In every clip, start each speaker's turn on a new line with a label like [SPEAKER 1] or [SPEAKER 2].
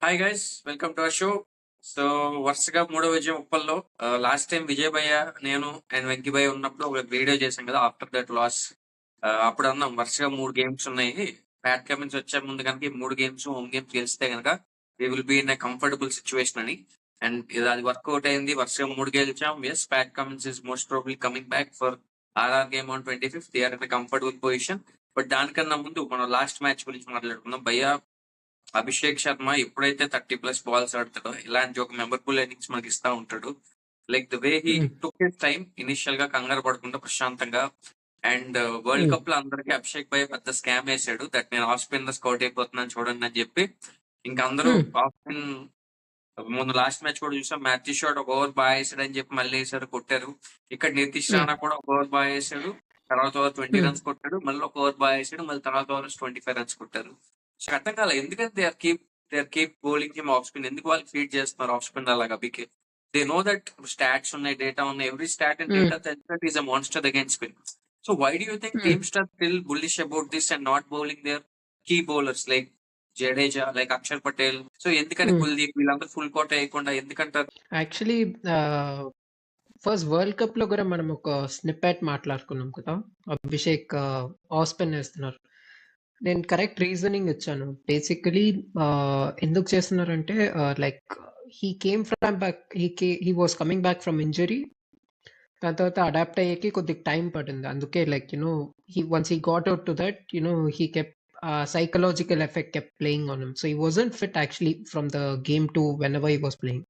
[SPEAKER 1] Hi guys, welcome to our show. So వరుసగా మూడో విజయం ఉప్పల్లో. లాస్ట్ టైం విజయ్ భయ్య, నేను అండ్ వెంకీ భయ్య ఉన్నప్పుడు ఒక వీడియో చేశాం కదా ఆఫ్టర్ దట్ లాస్. అప్పుడు అన్నాం వరుసగా 3 గేమ్స్ ఉన్నాయి. బ్యాట్ కమిన్స్ వచ్చే ముందు కనుక ఈ 3 గేమ్స్ హోమ్ గేమ్స్ గెలిస్తే కనుక we will be in comfortable situation అని. అండ్ ఇది అది వర్కౌట్ అయింది. వరుసగా 3 గెలిచాం. Yes, Pat Cummins is most probably coming back for RR game on 25th. They are in comfortable position. But దానికన్నా ముందు మనం లాస్ట్ మ్యాచ్ గురించి మాట్లాడుకుందాం. భయ్య, అభిషేక్ శర్మ ఎప్పుడైతే 30+ బాల్స్ ఆడతాడో ఇలాంటి ఒక మెమరబుల్ ఇన్నింగ్స్ మనకి ఇస్తా ఉంటాడు. Like the way he took his time, initial గా కంగారు పడకుండా ప్రశాంతంగా. అండ్ వరల్డ్ కప్ లో అందరికి అభిషేక్ భయ్ పెద్ద స్కామ్ వేసాడు. దట్ నేను ఆఫ్ స్పిన్ లో స్కౌట్ అయిపోతున్నాను చూడండి అని చెప్పి. ఇంకా అందరూ ఆఫ్ స్పిన్ ముందు లాస్ట్ మ్యాచ్ కూడా చూసాం. మ్యాథ్యూ షాట్ ఒక ఓవర్ బాగా వేసాడు అని చెప్పి మళ్ళీ వేసారు, కొట్టారు. ఇక్కడ నితీష్ రాణా కూడా ఒక ఓవర్ బాగా వేసాడు, తర్వాత ఓవర్ 20 రన్స్ కొట్టాడు. మళ్ళీ ఒక ఓవర్ బాగా వేసాడు, మళ్ళీ తర్వాత ఓవర్ 25 రన్స్ కొట్టారు. సో అర్థం కాలే ఎందుకంటే they are keep bowling him off spin. ఎందుకు వాళ్ళు ఫీడ్ చేస్తున్నారు ఆఫ్ స్పిన్ అలాగా? Because they know that stats ఉన్నాయి, డేటా ఉన్నాయి. Every stat and data that is a monster against spin. So why do you think teams are still bullish about this and not bowling their key bowlers like Jadeja, like Akshar Patel? So ఎందుకని కుల్దీప్ వీళ్ళందరూ full coat వేయకుండా ఎందుకంటారు?
[SPEAKER 2] Actually first world cup లో కూడా మనం ఒక snippet మాట్లాడుకున్నాం కదా. అభిషేక్ ఆఫ్ స్పిన్ వేస్తున్నారు. నేను కరెక్ట్ రీజనింగ్ ఇచ్చాను. బేసికలీ ఎందుకు చేస్తున్నారంటే like he came from back, he was coming back from injury. దాని తర్వాత అడాప్ట్ అయ్యేకి కొద్దిగా టైం పడింది. అందుకే like once he got out to that, he కెప్ psychological effect kept playing on him. So he wasn't fit actually from the game to whenever he was playing.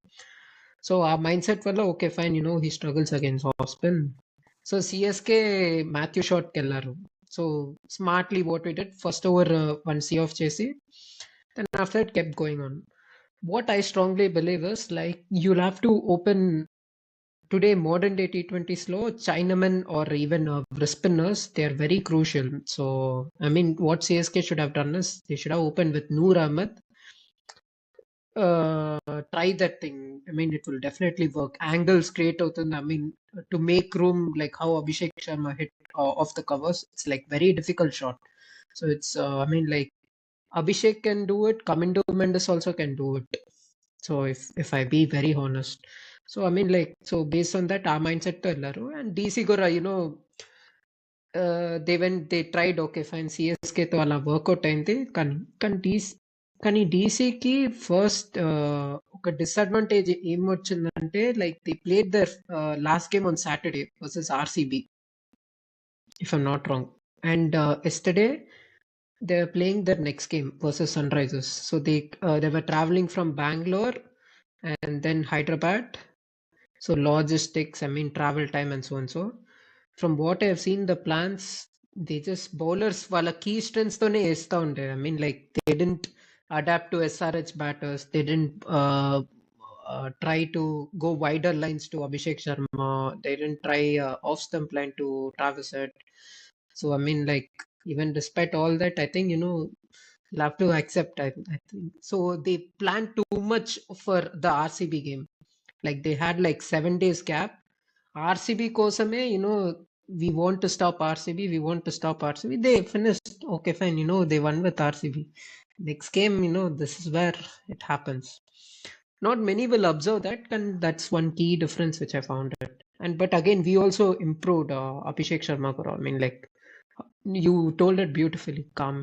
[SPEAKER 2] So our mindset వల్ల okay fine, he struggles against off spin. So CSK Matthew shot kellaru. So smartly what we did, first over one C off chesi, then after it kept going on. What I strongly believe is, like, you'll have to open today modern day T20 slow Chinamen or even wrist spinners. They are very crucial. So I mean, what CSK should have done is they should have opened with Noor Ahmed. Try that thing. I mean, it will definitely work. Angles create out, I mean, to make room, like how Abhishek Sharma hit off the covers. It's like very difficult shot. So it's I mean, like, Abhishek can do it. Kamindo Mendes also can do it. So if I be very honest, so I mean, like, so based on that, our mindset to ellaru. And DC Gora, they tried, okay fine, CSK to ala workout అయింది. కానీ డీసీకి first ఒక disadvantage ఏం వచ్చిందంటే, like they played their last game on Saturday versus RCB, if I'm not wrong. And yesterday they are playing their next game versus Sunrisers. So they were traveling from Bangalore and then Hyderabad. So logistics, I mean, travel time and so and so. From what I have seen, the plans, they just bowlers wala key strengths tone esta unde. I mean, like, they didn't adapt to SRH batters. They didn't try to go wider lines to Abhishek Sharma. They didn't try off stump line to Travis Head. So I mean, like, even despite all that, I think, you'll have to accept. I think so. They planned too much for the RCB game. Like, they had like 7 days gap. RCB kosame, we want to stop RCB. We want to stop RCB. They finished. Okay, fine. They won with RCB. Next game, this is where it happens. Not many will observe that, and that's one key difference which I found it. But again, we also improved Abhishek Sharma. I mean, like, you told it beautifully. Calm.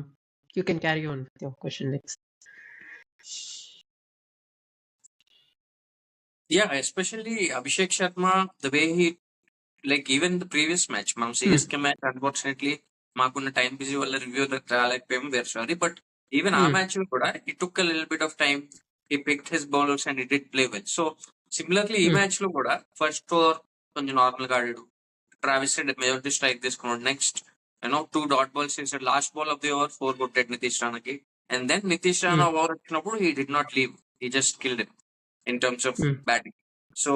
[SPEAKER 2] You can carry on with your question next.
[SPEAKER 1] Yeah, especially Abhishek Sharma, the way he, like, even the previous match, మనం CSK match unfortunately మాకున్న time busy వల్ల review రాలేకపోయాము, we're sorry. But even ఆ match లో కూడా it took little bit of time. He picked his bowlers and it did play well. So similarly ఈ match లో కూడా ఫస్ట్ ఓవర్ కొంచెం నార్మల్ గా ఆడాడు. ట్రావిస్ హెడ్ మెజారిటీ స్ట్రైక్ తీసుకున్నాడు. నెక్స్ట్ 2 డాట్ బాల్స్ చేశాడు. Last ball of the over 4 కొట్టాడు నితీష్ రాణాకి. And then Nitish Rana over వచ్చినప్పుడు he did not leave, he just killed him in terms of batting. So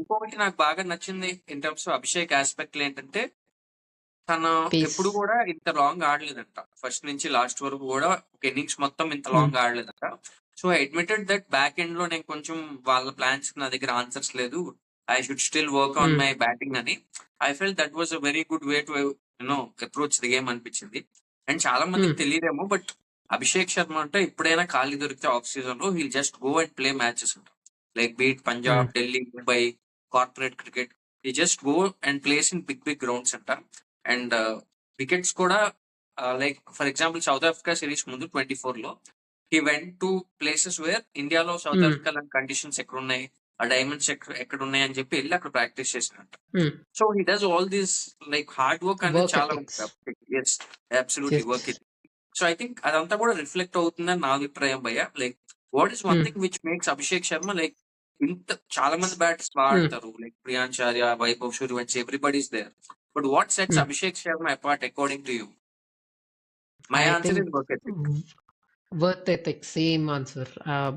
[SPEAKER 1] ఇంకొకటి నాకు బాగా నచ్చింది in terms of Abhishek aspect ఏంటంటే, తను ఎప్పుడు కూడా ఇంత లాంగ్ ఆడలేదంట. ఫస్ట్ నుంచి లాస్ట్ వరకు కూడా ఒక ఇన్నింగ్స్ మొత్తం ఇంత లాంగ్ ఆడలేదంట. So I admitted that back end లో నేను కొంచెం వాళ్ళ ప్లాన్స్ నా దగ్గర ఆన్సర్స్ లేదు, I should still work on my batting అని. I felt that was a very good way to approach the game అనిపించింది. అండ్ చాలా మందికి తెలియదేమో, బట్ అభిషేక్ శర్మ అంటే ఎప్పుడైనా ఖాళీ దొరికితే ఆఫ్ సీజన్ లో he'll just go and play matches అంట. Like beat Punjab, Delhi, Mumbai, corporate cricket. He just go and plays in big big grounds అంట. అండ్ వికెట్స్ కూడా like for example South Africa series ముందు 24 లో he went to places where ఇండియాలో South Africa లాంటి conditions ఎక్కడున్నాయి, ఆ diamonds ఎక్కడ ఉన్నాయి అని చెప్పి వెళ్ళి అక్కడ ప్రాక్టీస్ చేసినట్టు. So he does all these like hard work అనేది
[SPEAKER 2] వర్క్
[SPEAKER 1] చాలా
[SPEAKER 2] ethics.
[SPEAKER 1] Yes absolutely work it. So I think అదంతా కూడా రిఫ్లెక్ట్ అవుతుందని నా అభిప్రాయం భయ్య. Like what is one thing which makes Abhishek Sharma like ఇంత చాలా మంది బ్యాటర్స్ బాగా ఆడతారు, like ప్రియాంచార్య, Vaibhav Suryavanshi, everybody is there. But what sets Abhishek Sharma apart according to you? My
[SPEAKER 2] I
[SPEAKER 1] answer
[SPEAKER 2] think
[SPEAKER 1] is work ethic.
[SPEAKER 2] Worth ethic, same answer.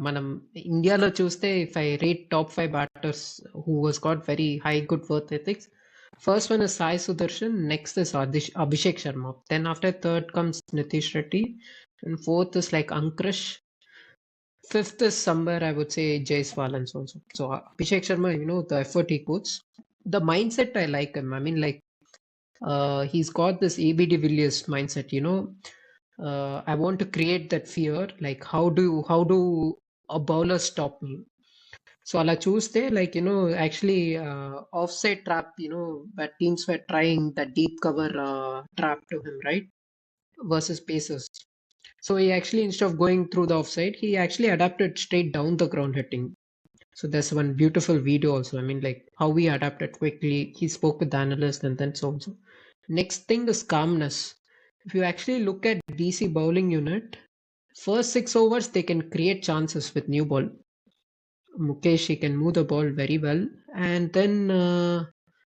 [SPEAKER 2] మనం ఇండియాలో చూస్తే if I rate top 5 batters who was got very high good worth ethics, first one is Sai Sudarshan, next is Abhishek Sharma, then after third comes Nitish Reddy, and fourth is like Ankush, fifth is somewhere I would say Jaiswal and so on. So Abhishek Sharma, the effort he puts, the mindset I like him. I mean, like he's got this AB de Villiers mindset. I want to create that fear. Like how do a bowler stop me? So అలా చూస్తే like actually offside trap, where teams were trying that deep cover trap to him, right, versus pacers. So he actually, instead of going through the offside, he actually adapted straight down the ground hitting. So there's one beautiful video also. I mean, like how he adapted quickly. He spoke with the analyst and then so on. So next thing is calmness. If you actually look at DC bowling unit, first 6 overs they can create chances with new ball. Mukesh, he can move the ball very well. And then,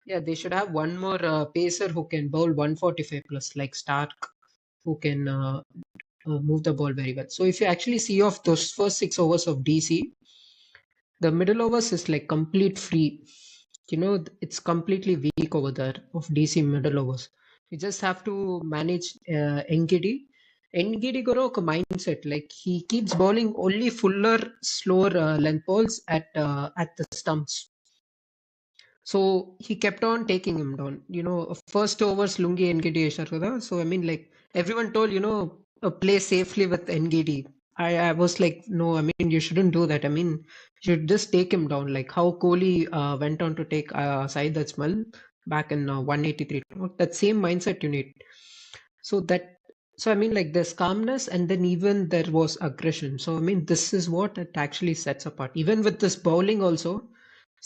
[SPEAKER 2] yeah, they should have one more pacer who can bowl 145 plus, like Stark, who can move the ball very well. So if you actually see off those first 6 overs of DC, the middle overs is like complete free. It's completely weak over there of DC middle overs. You just have to manage Ngidi. Ngidi got a mindset, like he keeps bowling only fuller, slower length balls at the stumps. So he kept on taking him down. First overs Lungi Ngidi వేశారు కదా. So I mean, like everyone told, play safely with Ngidi. I was like, no, I mean, you shouldn't do that. I mean, you should just take him down. Like how Kohli went on to take Saeed Ajmal back in 183. That same mindset you need. So I mean, like there's calmness and then even there was aggression. So I mean, this is what it actually sets apart. Even with this bowling also,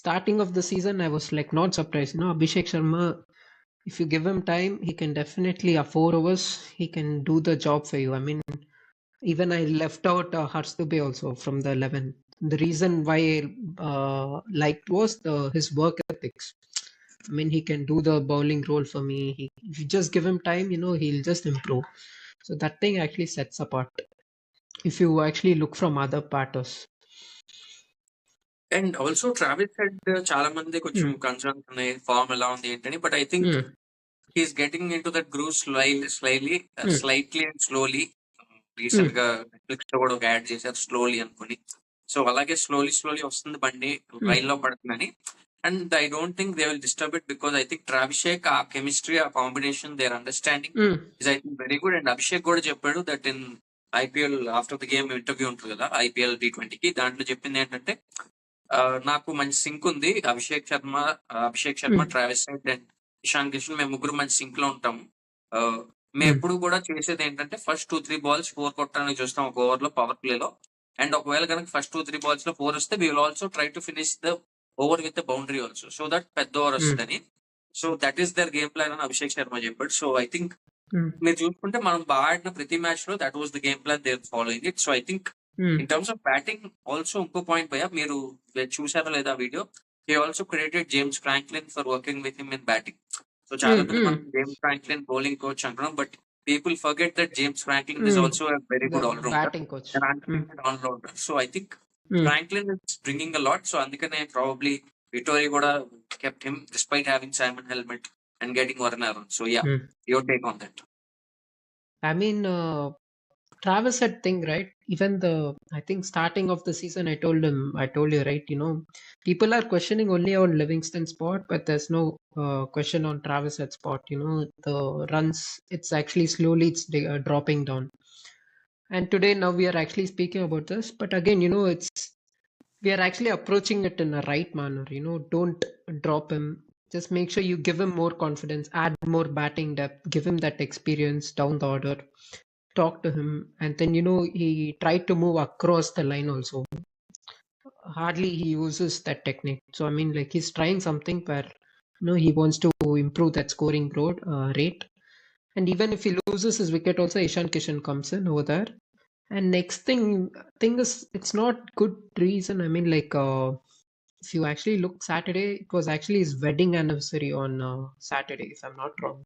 [SPEAKER 2] starting of the season, I was like not surprised. Abhishek Sharma, if you give him time, he can definitely 4 overs. He can do the job for you. I mean, even I left out Harsh Dubey also from the 11. The reason why I liked was his work ethics. I mean, he can do the bowling role for me. If you just give him time, he'll just improve. So that thing actually sets apart if you actually look from other batters.
[SPEAKER 1] And also Travis head చాలా మంది కొంచెం concern ఉన్నాయి form ఎలా ఉంది ఏంటని. But I think he's getting in to that groove slightly and slowly. Recent గా Netflix లో కూడా ఒక యాడ్ చేశారు స్లోలీ అనుకుని. సో అలాగే స్లోలీ వస్తుంది బండి రైల్ లో పడుతుందని. And I don't think they will disturb it because I think Abhishek ఆ కెమిస్ట్రీ, ఆ combination, their understanding is I think very good. And Abhishek కూడా చెప్పాడు that in IPL after the game interview ఉంటుంది కదా ఐపీఎల్ T20కి, దాంట్లో చెప్పింది ఏంటంటే నాకు మంచి సింక్ ఉంది Abhishek Sharma, Travis head and Ishan Kishan, మేము ముగ్గురు మంచి సింక్ లో ఉంటాము. మేము ఎప్పుడు కూడా చేసేది ఏంటంటే ఫస్ట్ 2-3 balls 4 కొట్టడానికి చూస్తాం ఒక ఓవర్ లో పవర్ ప్లే లో. అండ్ ఒకవేళ కనుక ఫస్ట్ 2-3 balls లో 4 వస్తే we will also try to finish the over with the boundary also, so that పెద్ద ఓవర్ వస్తుందని. So that is their game plan అని అభిషేక్ శర్మ చెప్పాడు. సో ఐ థింక్ మీరు చూసుకుంటే మనం బాగా ఆడిన ప్రతి మ్యాచ్ లో that was the game plan they're following it. So I think in terms of batting also ఇంకో పాయింట్ భయ్య, మీరు చూసారో లేదా video, he also credited James Franklin for working with him in batting. So చాలా మంది మనం James Franklin bowling coach అంటున్నాం, but people forget that James Franklin is also a very good all-rounder,
[SPEAKER 2] batting coach.
[SPEAKER 1] an underrated all-rounder. So I think Franklin is bringing a lot. So అందుకనే probably Vittori కూడా kept him despite having Simon Helmet and getting Warren Aaron. So yeah, your take on that?
[SPEAKER 2] I mean, Travis had thing, right? Even I think starting of the season, I told you, right? People are questioning only on Livingston spot, but there's no question on Travis at spot. The runs, it's actually slowly dropping down. And today, now we are actually speaking about this. But again, we are actually approaching it in a right manner. Don't drop him. Just make sure you give him more confidence, add more batting depth, give him that experience down the order, talk to him, and then he tried to move across the line also. Hardly he uses that technique. So I mean, like he's trying something where he wants to improve that scoring rate. And even if he loses his wicket, also Ishan Kishan comes in over there. And next thing is it's not good reason. I mean, like if you actually look Saturday, it was actually his wedding anniversary on Saturday, if I'm not wrong.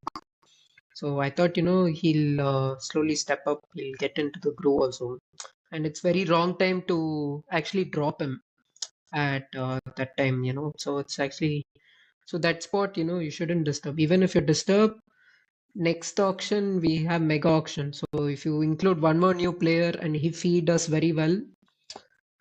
[SPEAKER 2] So I thought he'll slowly step up. He'll get into the groove also. And it's very wrong time to actually drop him at that time. So it's actually so that spot you shouldn't disturb. Even if you disturb, next auction we have mega auction. So if you include one more new player and if he does very well,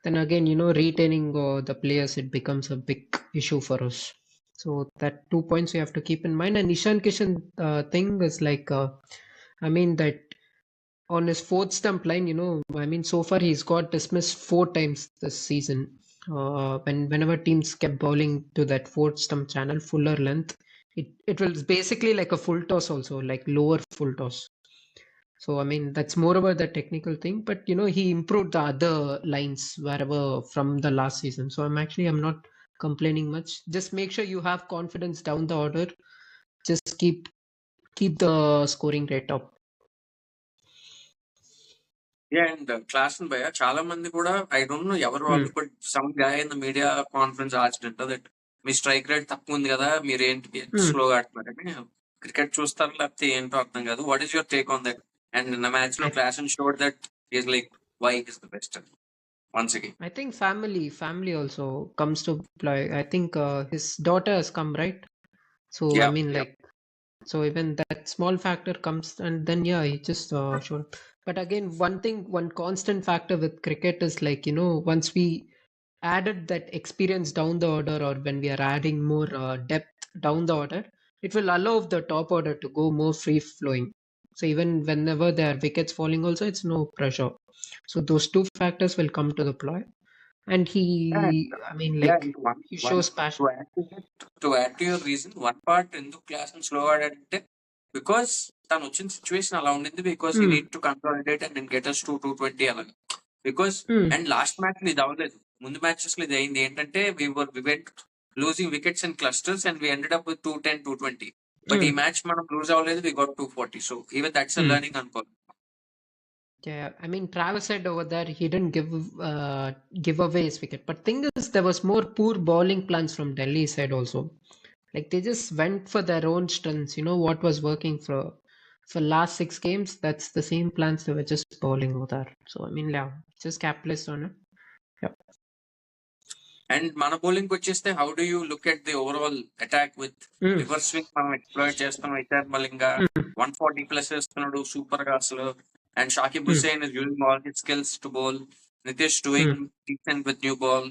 [SPEAKER 2] then again retaining the players, it becomes a big issue for us. So that 2 points you have to keep in mind. And Ishan Kishan thing is like I mean that on his fourth stump line, I mean, so far he's got dismissed 4 times this season. Whenever teams kept bowling to that fourth stump channel, fuller length, it was basically like a full toss also, like lower full toss. So I mean, that's more about the technical thing, but he improved the other lines wherever from the last season. So I'm not complaining much. Just make sure you have confidence down the order. Just keep the scoring rate up.
[SPEAKER 1] And class భయ చాలా మంది కూడా I don't know ఎవరు వాళ్ళు, but some guy in the media conference asked that me strike rate తక్కువ ఉంది కదా, మీరు ఏంటి స్లోగా ఆడుతున్నారని. క్రికెట్ చూస్తారు లేకపోతే ఏంటో అర్థం కాదు. What is your take on that? And నిన్న మ్యాచ్ లో class showed that is like why is the best once again.
[SPEAKER 2] I think family also comes to play. I think his daughter has come, right? So I mean, like, so even that small factor comes, and then yeah, he just showed. But again, one constant factor with cricket is like once we added that experience down the order, or when we are adding more depth down the order, it will allow the top order to go more free flowing. So even whenever there are wickets falling, also it's no pressure. So those two factors will come to the play. And I mean, like, he shows passion.
[SPEAKER 1] To add to your reason, one part ఎందుకు class slow ఆడాడంటే because తను వచ్చిన situation అలా ఉండింది. Because you need to consolidate and నేను get us to 220 అలాగా. Because and last match ఇది అవ్వలేదు, ముందు మ్యాచెస్ లో ఇది అయింది ఏంటంటే we went losing wickets in clusters and we ended up with 210, 220. But ఈ మ్యాచ్ మనం లూజ్ అవ్వలేదు, we got 240. So even that's a learning అనుకోవాలి.
[SPEAKER 2] Yeah, I mean, Travis said over there he didn't give away his wicket. But thing is, there was more poor bowling plans from Delhi side also. Like they just went for their own strengths. What was working for last 6 games. That's the same plans they were just bowling over there. So I mean, yeah, just capitalized on it. Yeah.
[SPEAKER 1] And మన bowling వచ్చేస్తే how do you look at the overall attack with reverse swing మనం explore చేస్తాం. Eshan Malinga 140 plus వేస్తున్నాడు super గా అసలు. And Shakib Hussain is using all his skills to bowl. Nitish doing decent with new ball.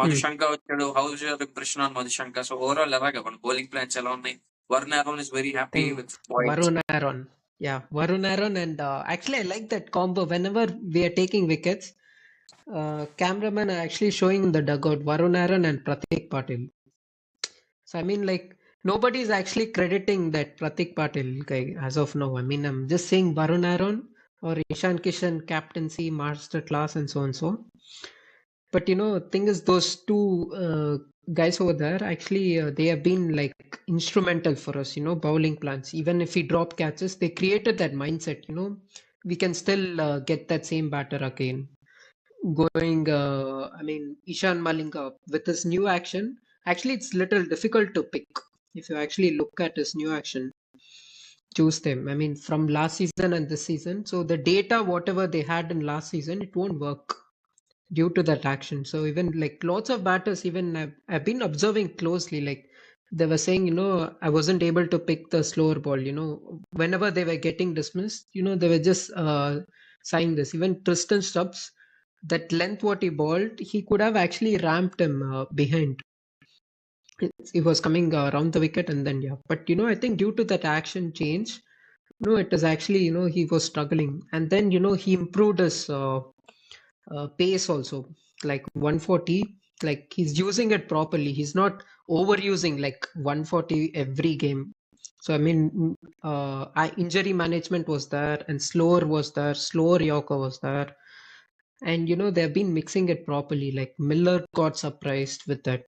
[SPEAKER 1] Madushanka వచ్చాడు. How is your impression on Madushanka? So overall ఎలాగా మన bowling plans ఎలా ఉన్నాయి? Varun Aaron is very happy with
[SPEAKER 2] Varun Aaron. Yeah, Varun Aaron, and actually I like that combo. Whenever we are taking wickets, cameramen are actually showing in the dugout Varun Aaron and Pratik Patil. So I mean, like, nobody is actually crediting that Pratik Patil guy as of now. I mean, I'm just saying Varun Aaron or Ishan Kishan captaincy, master class, and so and so. But thing is, those two guys over there actually they have been like instrumental for us. Bowling plans. Even if we drop catches, they created that mindset. We can still get that same batter again. Going, I mean, Ishan Malinga with his new action. Actually, it's little difficult to pick if you actually look at his new action. Choose them. I mean, from last season and this season. So the data, whatever they had in last season, it won't work due to that action. So even like lots of batters, even I've been observing closely, like they were saying, I wasn't able to pick the slower ball, whenever they were getting dismissed, they were just saying this. Even Tristan Stubbs, that length what he bowled, he could have actually ramped him behind. He was coming around the wicket and then, yeah. But, I think due to that action change, No, it is actually, he was struggling. And then, he improved his pace also, like 140. Like he's using it properly. He's not overusing like 140 every game. So, I mean, injury management was there, and slower was there, slower Yorker was there. And, they've been mixing it properly. Like Miller got surprised with that.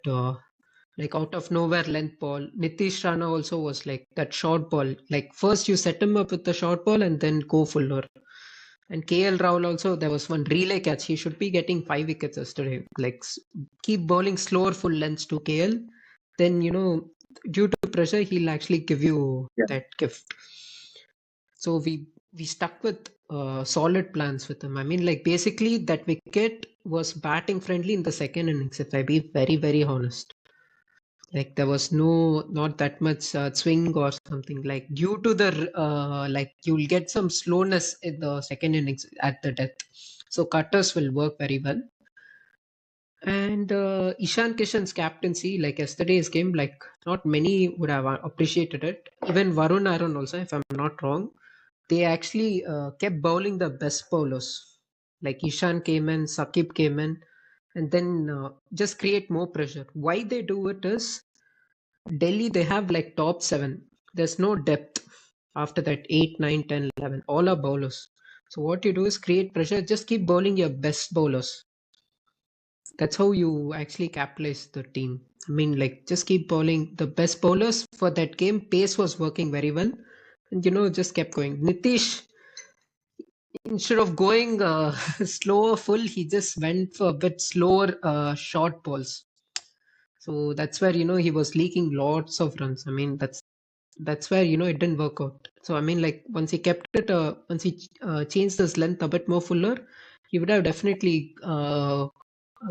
[SPEAKER 2] Like out of nowhere length ball. Nitish Rana also was like that short ball. Like first you set him up with the short ball and then go fuller. And KL Rahul also, there was one relay catch. He should be getting 5 wickets yesterday. Like keep bowling slower full lengths to KL. Then, due to pressure, he'll actually give you that gift. So we stuck with solid plans with him. I mean, like basically that wicket was batting friendly in the second innings, if I be very, very honest. Like there was not that much swing or something, like due to the like you'll get some slowness in the second innings at the death. So cutters will work very well. And Ishan Kishan's captaincy, like yesterday's game, like not many would have appreciated it. Even Varun Aaron also, if I'm not wrong, they actually kept bowling the best bowlers. Like Ishan came in, Sakib came in, and then just create more pressure. Why they do it is Delhi, they have like top seven. There's no depth after that 8, 9, 10, 11. All are bowlers. So what you do is create pressure. Just keep bowling your best bowlers. That's how you actually capitalize the team. I mean, like just keep bowling the best bowlers for that game. Pace was working very well, and just kept going. Nitish, instead of going slower full, he just went for a bit slower short balls. So that's where he was leaking lots of runs. I mean, that's where it didn't work out. So I mean, like once he kept it, once he changed his length a bit more fuller, he would have definitely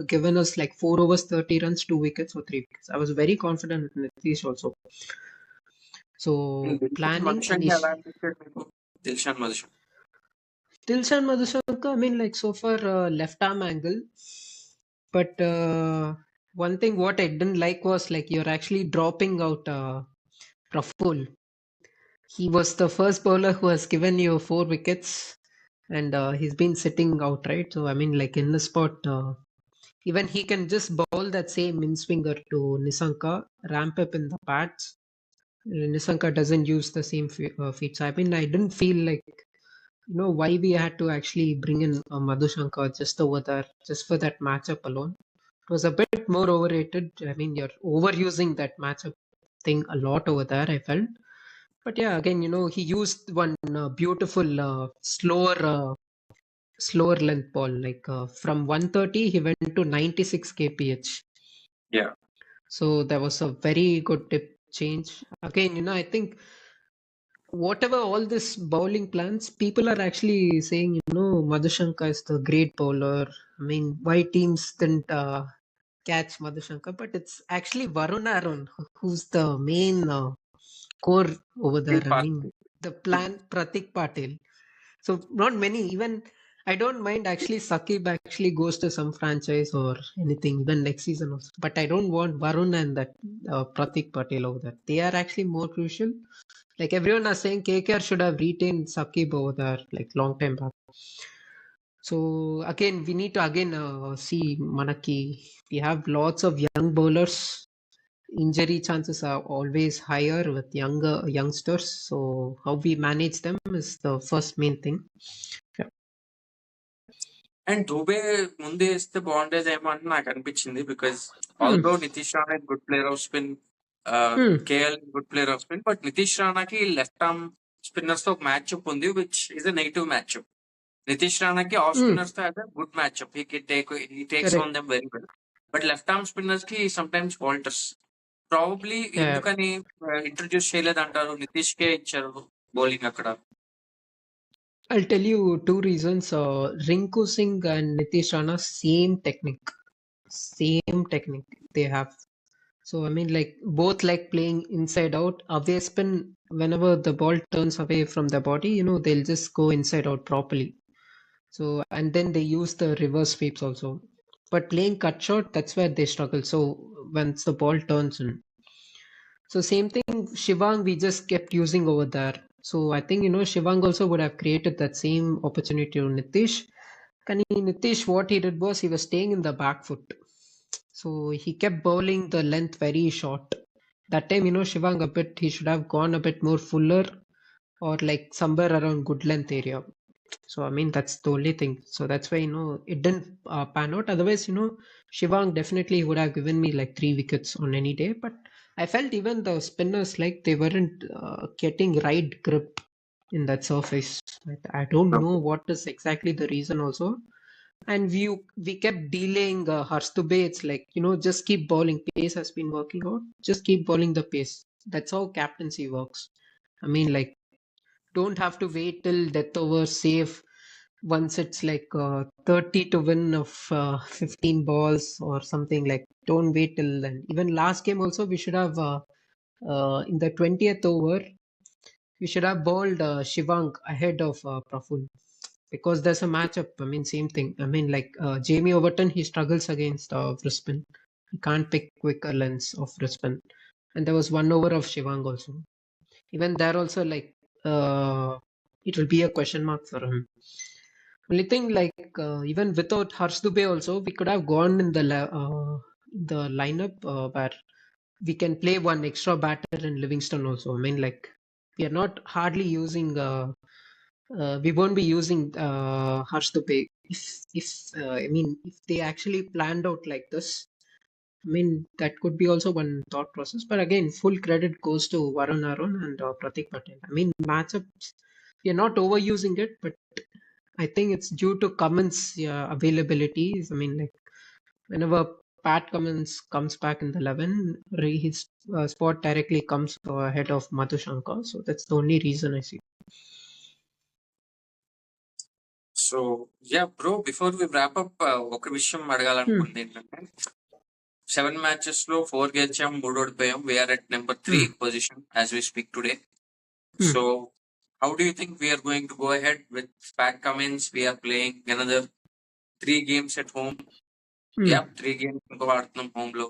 [SPEAKER 2] given us like 4 overs 30 runs, 2 wickets or 3 wickets. I was very confident with Nitish also. So planning and
[SPEAKER 1] Dilshan
[SPEAKER 2] Madhushanka, I mean, like so far left arm angle, but one thing what I didn't like was like you're actually dropping out Praful. He was the first bowler who has given you 4 wickets, and he's been sitting out, right? So I mean, like in the spot, even he can just bowl that same in swinger to Nisanka, ramp up in the pads. Nisanka doesn't use the same feet. So I mean, I didn't feel like why we had to actually bring in Madhushankar just over there, just for that matchup alone. It was a bit more overrated. I mean, you're overusing that matchup thing a lot over there, I felt. But yeah, again, he used one beautiful slower length ball. Like from 130, he went to 96 kph.
[SPEAKER 1] Yeah.
[SPEAKER 2] So there was a very good tip change. Again, I think whatever all this bowling plans, people are actually saying, Madhushanka is the great bowler. I mean, why teams didn't catch Madhushanka? But it's actually Varun Aaron who's the main core over there. I mean, the plan Pratik Patil. So not many. Even I don't mind actually Sakib actually goes to some franchise or anything even next season also. But I don't want Varun and that Pratik Patil over there. They are actually more crucial. Like everyone are saying, KKR should have retained Sakib over there like long time back. So again, we need to see Manaki. We have lots of young bowlers. Injury chances are always higher with youngsters. So how we manage them is the first main thing. Yeah.
[SPEAKER 1] And Dube ముందు వేస్తే బాగుండేదేమో అని నాకు అనిపించింది because although Nitish Rana good player of spin KL good player of spin but Nitish రాణాకి left arm spinners తో ఒక matchup ఉంది which is a negative matchup. Nitish రాణాకి ఆఫ్ స్పిన్నర్స్ తో has a good matchup. He takes on them very well. But left arm spinners కి sometimes falters. Probably ఎందుకని introduce చేయలేదంటారు? నితీష్ కే ఇచ్చారు బౌలింగ్ అక్కడ.
[SPEAKER 2] I'll tell you 2 reasons. Rinku Singh and Nitish Rana, same technique. They have. So I mean, like both like playing inside out. Away spin, whenever the ball turns away from the body, they'll just go inside out properly. So and then they use the reverse sweeps also. But playing cut shot, that's where they struggle. So once the ball turns in. So same thing, Shivang we just kept using over there. So I think, Shivang also would have created that same opportunity to Nitish. Kani Nitish, what he did was he was staying in the back foot. So he kept bowling the length very short. That time, Shivang he should have gone a bit more fuller or like somewhere around good length area. So I mean that's the only thing. So that's why it didn't pan out. Otherwise, Shivang definitely would have given me like 3 wickets on any day. But I felt even the spinners like they weren't getting right grip in that surface. I don't know
[SPEAKER 1] Okay.
[SPEAKER 2] what is exactly the reason also. And we kept dealing Harsh Dubey. It's like just keep bowling. Pace has been working out. Just keep bowling the pace. That's how captaincy works. I mean like don't have to wait till death over save once it's like 30 to win of 15 balls or something. Like don't wait till then. Even last game also we should have in the 20th over we should have bowled Shivang ahead of Praful because there's a matchup. I mean same thing. I mean like Jamie Overton, he struggles against Brisbane. He can't pick quicker lengths of Brisbane, and there was 1 over of Shivang also. Even there also like it will be a question mark for him. Only thing like even without Harsh Dubey also we could have gone in the lineup where we can play one extra batter in Livingston also. I mean like we are not hardly using we won't be using Harsh Dubey if I mean if they actually planned out like this. I mean, that could be also one thought process. But again, full credit goes to Varun Arun and Pratik Patil. I mean, matchups, we are not overusing it, but I think it's due to Cummins' availability. I mean, like, whenever Pat Cummins comes back in the 11, his spot directly comes ahead of Madhu Shankar. So that's the only reason I see.
[SPEAKER 1] So yeah bro, before we wrap up ఒక విషయం అడగాలనుకుంది ఏంటంటే 7 matches లో 4 గెలిచాం, 3 ఓడిపోయాం. We're at number 3 position as we speak today. So how do you think we are going to go ahead with Pat Cummins? We are playing another 3 games at home. Yeah, 3 games ఇంకో ఆడుతున్నాం home లో.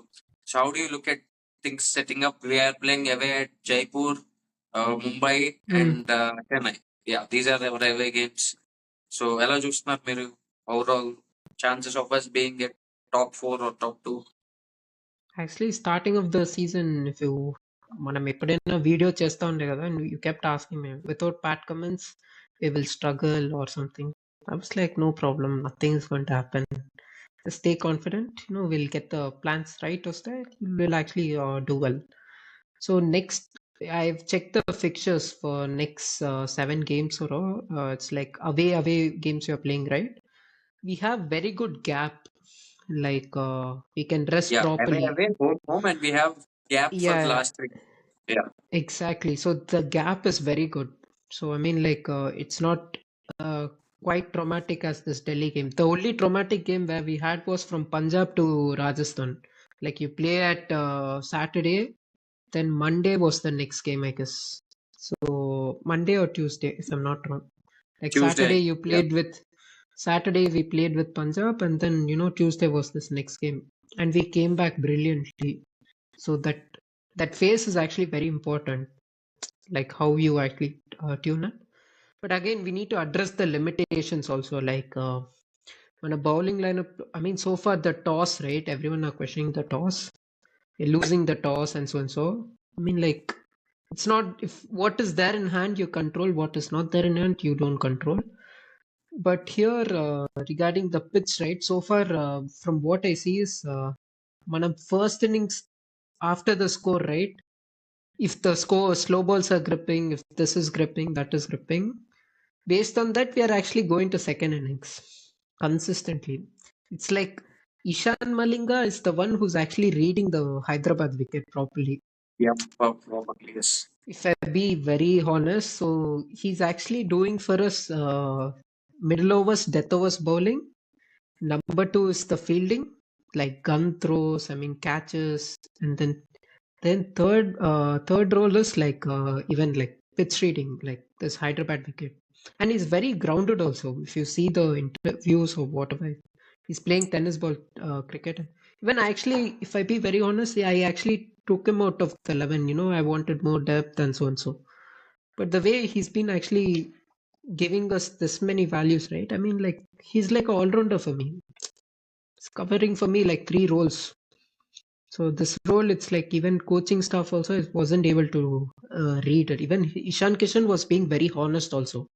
[SPEAKER 1] So how do you look at things setting up? We are playing away at Jaipur, Mumbai and Chennai. Yeah, these are our away games. So ఎలా చూస్తున్నారు మీరు overall chances of us being at top 4 or top 2?
[SPEAKER 2] Actually, starting of the season, if you మనం ఎప్పుడైనా video చేస్తా ఉండే కదా, and you kept asking me without Pat Cummins we will struggle or something. I was like, no problem, nothing is going to happen. Just stay confident. We'll get the plans right. Or we'll actually do well. So next, I've checked the fixtures for next 7 games or it's like away games you're playing, right? We have very good gap. Like we can rest
[SPEAKER 1] Yeah,
[SPEAKER 2] properly.
[SPEAKER 1] away, home and we have gap for the
[SPEAKER 2] Yeah,
[SPEAKER 1] last 3. Yeah.
[SPEAKER 2] exactly. So the gap is very good. So I mean, like it's not uh, quite traumatic as this Delhi game. The only traumatic game where we had was from Punjab to Rajasthan. Like you play at Saturday, then Monday was the next game, I guess. So Monday or Tuesday, if I'm not wrong. Like
[SPEAKER 1] Tuesday. Yeah.
[SPEAKER 2] Saturday we played with Punjab, and then Tuesday was this next game, and we came back brilliantly. So that phase is actually very important, like how you actually tune it. But again, we need to address the limitations also, like on a bowling lineup. I mean, so far the toss, right? Everyone are questioning the toss. We're losing the toss and so and so. I mean, like it's not, if what is there in hand you control, what is not there in hand you don't control. But here regarding the pitch, right? So far, from what I see is, మన first innings after the score, right? If the score slow balls are gripping, if this is gripping, that is gripping. Based on that, we are actually going to second innings consistently. It's like Ishan Malinga is the one who's actually reading the Hyderabad wicket properly.
[SPEAKER 1] Yeah, probably, yes.
[SPEAKER 2] If I be very honest, so he's actually doing for us middle overs, death overs bowling. Number 2 is the fielding, like gun throws, I mean catches, and then third role is like even like pitch reading, like this Hyderabad wicket. And he's very grounded also. If you see the interviews or whatever, he's playing tennis ball cricket. Even I actually, if I be very honest, I actually took him out of the 11. I wanted more depth and so and so. But the way he's been actually giving us this many values, right? I mean, like he's like an all-rounder for me. It's covering for me like three roles. So this role, it's like even coaching staff also wasn't able to read it. Even Ishan Kishan was being very honest also.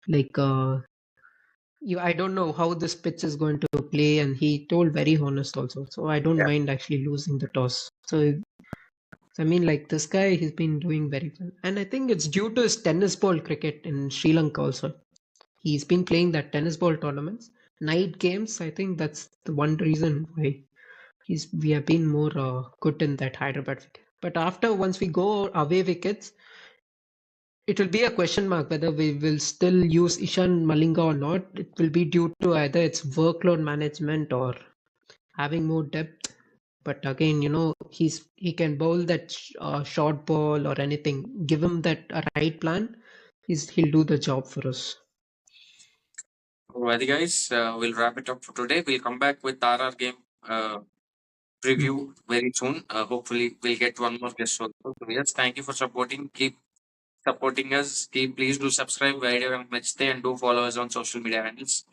[SPEAKER 2] Like I don't know how this pitch is going to play, and he told very honest also. So I don't
[SPEAKER 1] Yeah.
[SPEAKER 2] mind actually losing the toss. So I mean, like this guy, he's been doing very well, and I think it's due to his tennis ball cricket in Sri Lanka also. He's been playing that tennis ball tournaments, night games. I think that's the one reason why we have been more good in that Hyderabad wicket. But after once we go away wickets, it will be a question mark whether we will still use Ishan Malinga or not. It will be due to either its workload management or having more depth. But again, he can bowl that short ball or anything. Give him that right plan, he'll do the job for us.
[SPEAKER 1] Alrighty, guys, we'll wrap it up for today. We'll come back with RR game preview very soon. Hopefully, we'll get one more guest also. So, yes, thank you for supporting. Keep supporting us. Please do subscribe, video and do follow us on social media handles.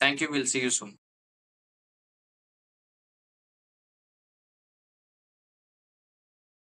[SPEAKER 1] Thank you. We'll see you soon.